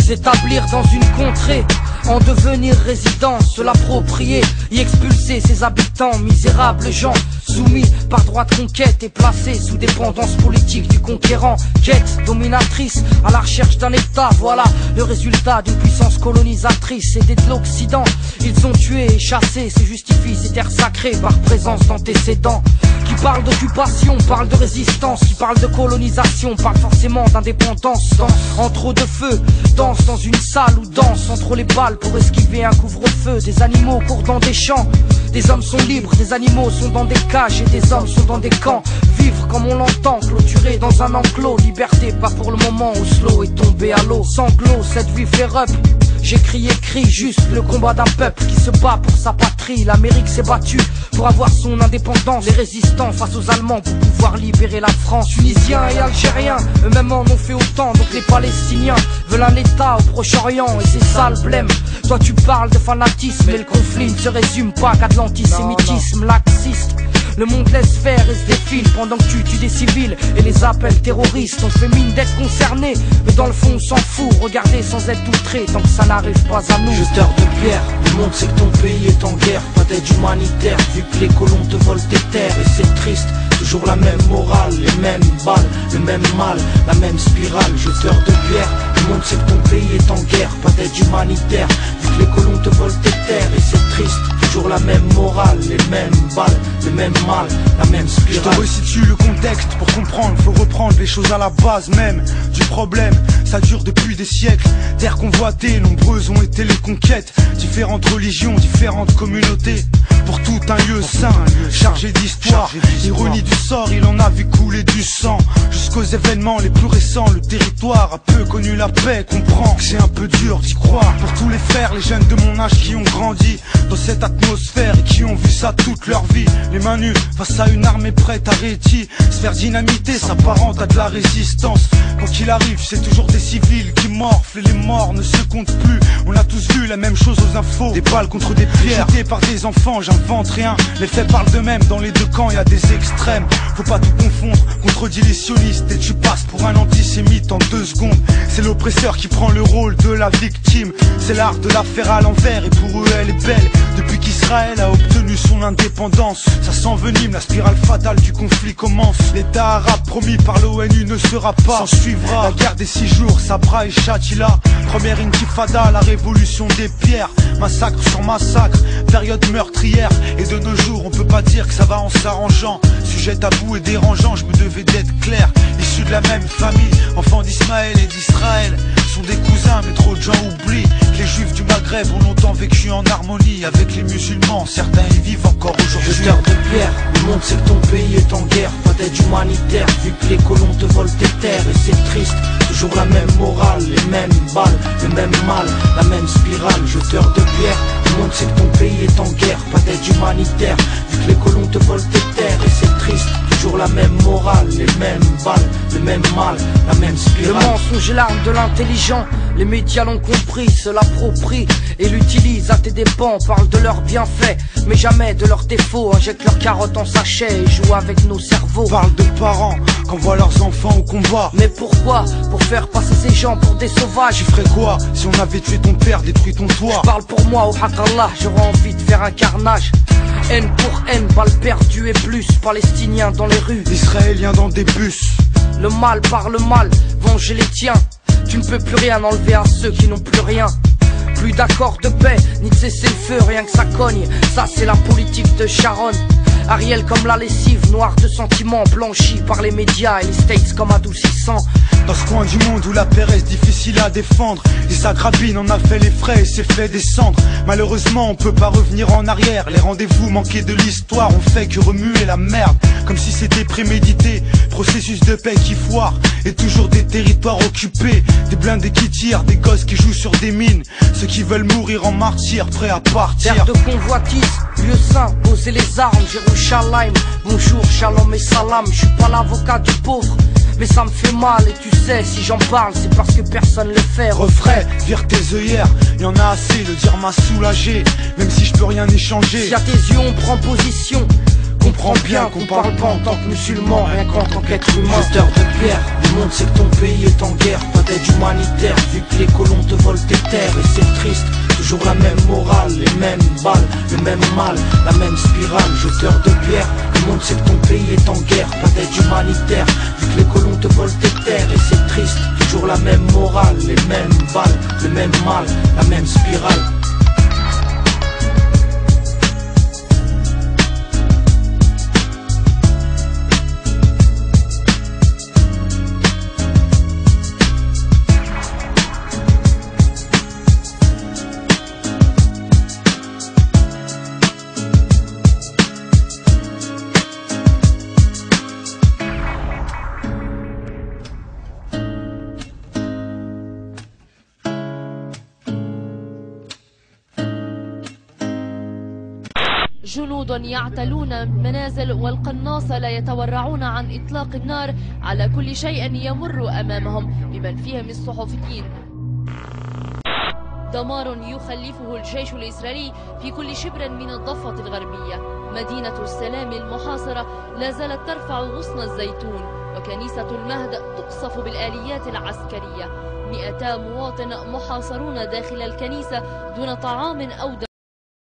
s'établir dans une contrée, en devenir résidence, se l'approprier, y expulser ses habitants, misérables gens, soumis par droit de conquête et placés sous dépendance politique du conquérant. Quête dominatrice à la recherche d'un état, voilà le résultat d'une puissance colonisatrice. Et de l'Occident, ils ont tué et chassé, se justifient ces terres sacrées par présence d'antécédents. Qui parle d'occupation, parle de résistance, qui parle de colonisation, parle forcément d'indépendance. Entre eau de feu, danse dans une salle ou danse entre les balles pour esquiver un couvre-feu. Des animaux courent dans des champs, des hommes sont libres, des animaux sont dans des cages et des hommes sont dans des camps. Vivre comme on l'entend, clôturé dans un enclos. Liberté pas pour le moment, Oslo est tombé à l'eau. Sanglot, cette vie fait up. J'écris, juste le combat d'un peuple qui se bat pour sa patrie. L'Amérique s'est battue pour avoir son indépendance. Les résistants face aux Allemands pour pouvoir libérer la France. Tunisiens et Algériens, eux-mêmes en ont fait autant. Donc les Palestiniens veulent un État au Proche-Orient et c'est ça le blême. Toi tu parles de fanatisme, mais le conflit ne se résume pas qu'à de l'antisémitisme laxiste. Le monde laisse faire et se défile pendant que tu tues des civils et les appels terroristes. On fait mine d'être concerné, mais dans le fond on s'en fout. Regardez sans être outré tant que ça n'arrive pas à nous. Jeteur de pierre, le monde sait que ton pays est en guerre. Pas d'aide humanitaire, vu que les colons te volent tes terres. Et c'est triste, toujours la même morale, les mêmes balles, le même mal, la même spirale. Jeteur de pierre, le monde sait que ton pays est en guerre. Pas d'aide humanitaire, vu que les colons te volent tes terres. Et c'est triste, toujours la même morale, les mêmes balles, le même mal, la même spirale. Je te resitue le contexte pour comprendre, faut reprendre les choses à la base même du problème. Ça dure depuis des siècles, terre convoitée, nombreuses ont été les conquêtes. Différentes religions, différentes communautés, pour tout un lieu saint, chargé d'histoire. Ironie du sort, il en a vu couler du sang. Jusqu'aux événements les plus récents, le territoire a peu connu la paix. Comprends que c'est un peu dur d'y croire. Pour tous les frères, les jeunes de mon âge qui ont grandi dans cette atmosphère et qui ont vu ça toute leur vie. Les mains nues face à une armée prête à rhéti, se faire dynamiter s'apparente à de la résistance. Quand il arrive, c'est toujours des civils qui morflent et les morts ne se comptent plus. On a tous vu la même chose aux infos, des balles contre des pierres, jetées par des enfants, j'invente rien. Les faits parlent d'eux-mêmes, dans les deux camps y a des extrêmes. Faut pas tout confondre, contredis les sionistes et tu passes pour un antisémite en 2 secondes. C'est l'oppresseur qui prend le rôle de la victime. C'est l'art de la faire à l'envers et pour eux elle est belle. Depuis qu'Israël a obtenu son indépendance, ça s'envenime, la spirale fatale du conflit commence. L'état arabe promis par l'ONU ne sera pas, s'en suivra la guerre des 6 jours, Sabra et Shatila. Première intifada, la révolution des pierres. Massacre sur massacre, période meurtrière. Et de nos jours on peut pas dire que ça va en s'arrangeant. Sujet tabou et dérangeant, je me devais d'être clair. Issus de la même famille, enfants d'Ismaël et d'Israël, sont des cousins mais trop de gens oublient que les juifs du Maghreb ont longtemps vécu en harmonie avec les musulmans, certains y vivent encore aujourd'hui. Jeteur de pierre, le monde sait que ton pays est en guerre. Pas d'aide humanitaire, vu que les colons te volent tes terres. Et c'est triste, toujours la même morale, les mêmes balles, le même mal, la même spirale. Jeteur de pierre, le monde sait que ton pays est en guerre. Pas d'aide humanitaire, vu que les colons te volent tes terres. Et c'est triste, toujours la même morale, les mêmes balles, le même mal, la même spirale. Le mensonge est l'arme de l'intelligent, les médias l'ont compris, se l'approprient et l'utilisent à tes dépens. Parlent de leurs bienfaits, mais jamais de leurs défauts. Injectent leurs carottes en sachet et jouent avec nos cerveaux. Parle de parents qu'envoient leurs enfants au combat. Mais pourquoi? Pour faire passer ces gens pour des sauvages. Tu ferais quoi si on avait tué ton père, détruit ton toit? Je parle pour moi, au Allah, j'aurais envie de faire un carnage. Haine pour haine, balles perdues et plus. Palestiniens dans les rues, Israéliens dans des bus. Le mal par le mal, venger les tiens. Tu ne peux plus rien enlever à ceux qui n'ont plus rien. Plus d'accord de paix, ni de cesser le feu, rien que ça cogne. Ça c'est la politique de Sharon. Ariel comme la lessive, noire de sentiments, blanchie par les médias et les States comme adoucissant. Dans ce coin du monde où la paix reste difficile à défendre, Isaac Rabin en a fait les frais et s'est fait descendre. Malheureusement on peut pas revenir en arrière. Les rendez-vous manqués de l'histoire ont fait que remuer la merde, comme si c'était prémédité. Processus de paix qui foire, et toujours des territoires occupés. Des blindés qui tirent, des gosses qui jouent sur des mines. Ceux qui veulent mourir en martyrs, prêts à partir. Terre de convoitise, lieu saint, poser les armes, Jérusalem. Bonjour, shalom et salam, je suis pas l'avocat du pauvre, mais ça me fait mal et tu sais, si j'en parle, c'est parce que personne le fait. Refrais, vire tes œillères, y'en a assez, le dire m'a soulagé, même si je peux rien échanger. Si à tes yeux on prend position comprends bien qu'on parle pas en tant que musulman, rien qu'en tant qu'être humain. Jeteur de pierre, le monde sait que ton pays est en guerre. Pas d'aide humanitaire, vu que les colons te volent tes terres. Et c'est triste, toujours la même morale, les mêmes balles, le même mal, la même spirale. Jeteur de pierre, le monde sait que ton pays est en guerre. Pas d'aide humanitaire, vu que les colons te volent tes terres. Et c'est triste, toujours la même morale, les mêmes balles, le même mal, la même spirale. جنود يعتلون المنازل والقناصة لا يتورعون عن إطلاق النار على كل شيء يمر أمامهم بمن فيهم الصحفيين. دمار يخلفه الجيش الإسرائيلي في كل شبر من الضفة الغربية. مدينة السلام المحاصرة لا زالت ترفع غصن الزيتون، وكنيسة المهد تقصف بالآليات العسكرية. 200 مواطن محاصرون داخل الكنيسة دون طعام أو دواء.